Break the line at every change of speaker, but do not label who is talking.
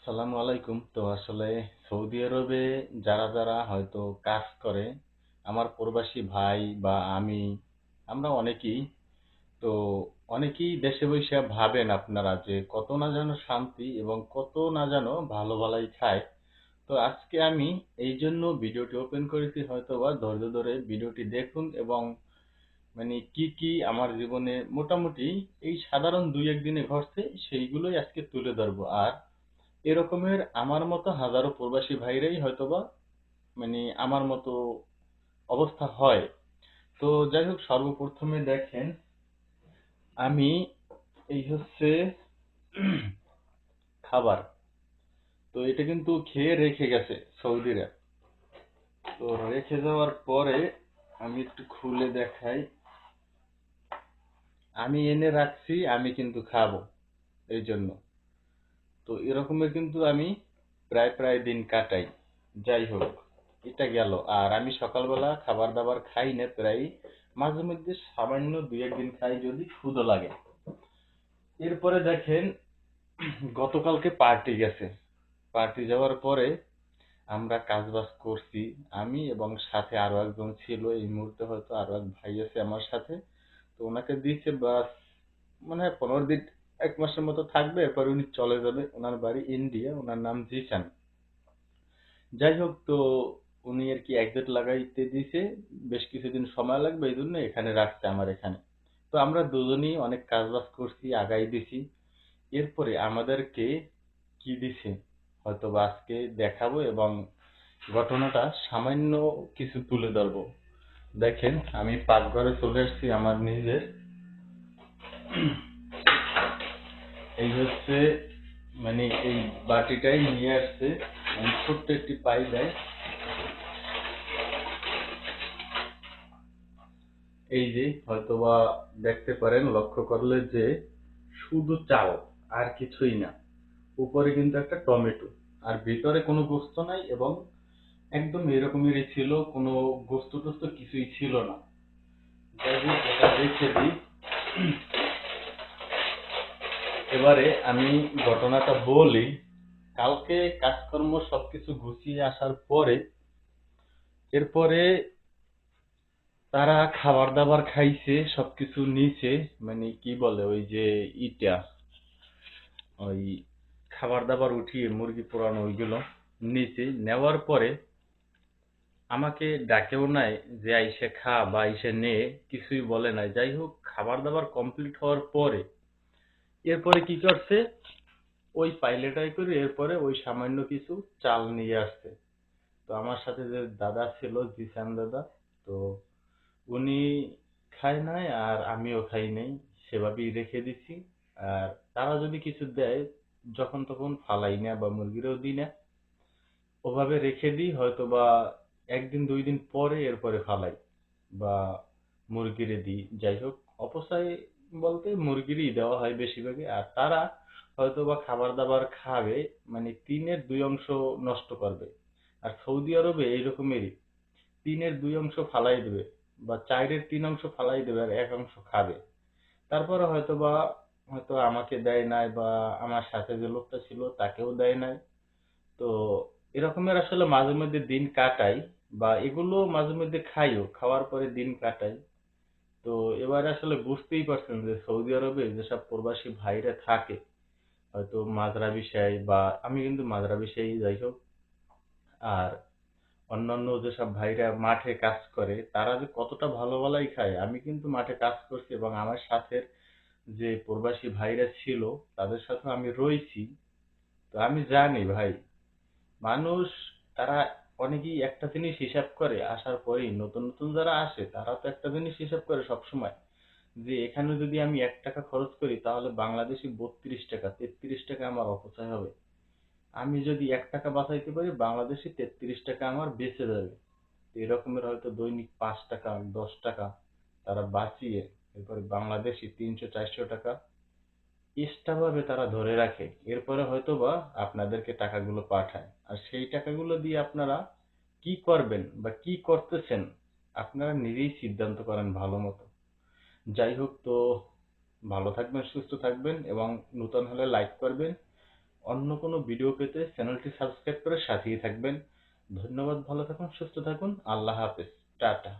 আসসালামু আলাইকুম। তো আসলে সৌদি আরবে যারা যারা হয়তো কাজ করে, আমার প্রবাসী ভাই বা আমি, আমরা অনেকেই তো অনেকেই দেশে বৈশা ভাবেন আপনারা যে কত না যেন শান্তি এবং কত না যেন ভালো ভালাই খায়। তো আজকে আমি এই জন্য ভিডিওটি ওপেন করেছি, হয়তো বা ধৈর্য ধরে ভিডিওটি দেখুন এবং মানে কি কি আমার জীবনে মোটামুটি এই সাধারণ দুই একদিনে ঘটছে সেইগুলোই আজকে তুলে ধরবো। আর এরকমের আমার মতো হাজারো প্রবাসী ভাইরাই হয়তোবা মানে আমার মতো অবস্থা হয়। তো যাই হোক, সর্বপ্রথমে দেখেন, আমি এই হচ্ছে খাবার। তো এটা কিন্তু খেয়ে রেখে গেছে সৌদিরা। তো রেখে যাওয়ার পরে আমি একটু খুলে দেখাই। আমি এনে রাখছি, আমি কিন্তু খাবো এই জন্য। তো এরকমের কিন্তু আমি প্রায় প্রায় দিন কাটাই। যাই হোক, এটা গেল। আর আমি সকালবেলা খাবার দাবার খাই না প্রায়, মাঝে মধ্যে সামান্য দুই একদিন খাই যদি ক্ষুধা লাগে। এরপরে দেখেন, গতকালকে পার্টি গেছে। পার্টি যাওয়ার পরে আমরা কাজবাজ করছি, আমি এবং সাথে আরো একজন ছিল। এই মুহূর্তে হয়তো আরো এক ভাই আছে আমার সাথে। তো ওনাকে দিয়েছে বাস, মনে হয় 15 দিন, 1 মাসের মতো থাকবে, এরপর উনি চলে যাবে। ওনার বাড়ি ইন্ডিয়া, ওনার নাম জিসান। যাই হোক, তো উনি আর কি এক্সিট লাগাইতে দিছে, বেশ কিছুদিন সময় লাগবে এই জন্য এখানে রাখছে আমার এখানে। তো আমরা দুজনেই অনেক কাজ বাজ করছি, আগাই দিছি। এরপরে আমাদেরকে কি দিছে হয়তো বা আজকে দেখাবো এবং ঘটনাটা সামান্য কিছু তুলে ধরবো। দেখেন, আমি পাকঘরে চলে এসেছি আমার নিজের। এই হচ্ছে মানে এই বাটিটাই নিয়ে আসছে, ছোট্ট একটি পাই দেয়। এই যে হয়তোবা দেখতে পারেন, লক্ষ্য করলে যে শুধু চাল, আর কিছুই না। উপরে কিন্তু একটা টমেটো, আর ভিতরে কোনো গোস্ত নাই, এবং একদম এরকমেরই ছিল, কোনো গোস্ত টোস্ত কিছুই ছিল না। যাই হোক, এটা রেখে দিই। এবারে আমি ঘটনাটা বলি। কালকে কাজকর্ম সবকিছু গুছিয়ে আসার পরে, এরপরে তারা খাবার দাবার খাইছে, সবকিছু নিছে। মানে কি বলে ওই যে ইটা, ওই খাবার দাবার উঠিয়ে মুরগি পোড়ানো ওইগুলো নিচে নেওয়ার পরে আমাকে ডাকেও নাই যে আইসে খা বা আইসে নে, কিছুই বলে নাই। যাই হোক, খাবার দাবার কমপ্লিট হওয়ার পরে এরপরে কি করছে, ওই পাইলেটাই করে এরপরে ওই সামান্য কিছু চাল নিয়ে আসছে। তো আমার সাথে যে দাদা ছিল, জিসান দাদা, তো উনি খায় নাই আর আমিও খাই নাই, সেভাবেই রেখে দিছি। আর তারা যদি কিছু দেয়, যখন তখন ফালাই না বা মুরগিরও দিই না, ওভাবে রেখে দিই। হয়তো বা একদিন দুই দিন পরে এরপরে ফালাই বা মুরগিরে দিই। যাই হোক, অপচয় বলতে মুরগিরই দেওয়া হয় বেশিরভাগই। আর তারা হয়তো বা খাবার দাবার খাবে, মানে 3/2 অংশ নষ্ট করবে। আর সৌদি আরবে এইরকমেরই, 3/2 অংশ ফালাই দেবে বা 4/3 অংশ ফালাই দেবে, আর 1 অংশ খাবে। তারপরে হয়তো আমাকে দেয় নাই বা আমার সাথে যে লোকটা ছিল তাকেও দেয় নাই। তো এরকমের আসলে মাঝে মধ্যে দিন কাটাই, বা এগুলো মাঝে মধ্যে খাইও, খাওয়ার পরে দিন কাটাই। তো এবার আসলে বুঝতেই পারছেন যে সৌদি আরবে যেসব প্রবাসী ভাইরা থাকে, হয়তো মাঝরাবি সাই বা আমি কিন্তু মাঝরাবি সাই, যাই হোক। আর অন্যান্য যেসব ভাইরা মাঠে কাজ করে, তারা যে কতটা ভালো ভালাই খায়। আমি কিন্তু মাঠে কাজ করছি এবং আমার সাথে যে প্রবাসী ভাইরা ছিল তাদের সাথে আমি রয়েছি। তো আমি জানি ভাই, মানুষ, তারা অনেকেই একটা জিনিস হিসাব করে আসার পরেই, নতুন নতুন যারা আসে তারা তো একটা জিনিস হিসাব করে সবসময়, যে এখানে যদি আমি 1 টাকা খরচ করি তাহলে বাংলাদেশি 32 টাকা 33 টাকা আমার অপচয় হবে। আমি যদি 1 টাকা বাঁচাইতে পারি, বাংলাদেশি 33 টাকা আমার বেঁচে যাবে। তো এরকমের হয়তো দৈনিক 5 টাকা 10 টাকা তারা বাঁচিয়ে এরপরে বাংলাদেশি 300 400 টাকা এক্সট্রা ভাবে তারা ধরে রাখে। এরপরে হয়তোবা আপনাদেরকে টাকাগুলো পাঠায়। আর সেই টাকাগুলো দিয়ে আপনারা কি করবেন বা কি করতেছেন, আপনারা নিজেই সিদ্ধান্ত করেন ভালো মতো। যাই হোক, তো ভালো থাকবেন, সুস্থ থাকবেন এবং নতুন হলে লাইক করবেন। অন্য কোনো ভিডিও পেতে চ্যানেলটি সাবস্ক্রাইব করে সাথেই থাকবেন। ধন্যবাদ, ভালো থাকুন, সুস্থ থাকুন। আল্লাহ হাফেজ। টাটা।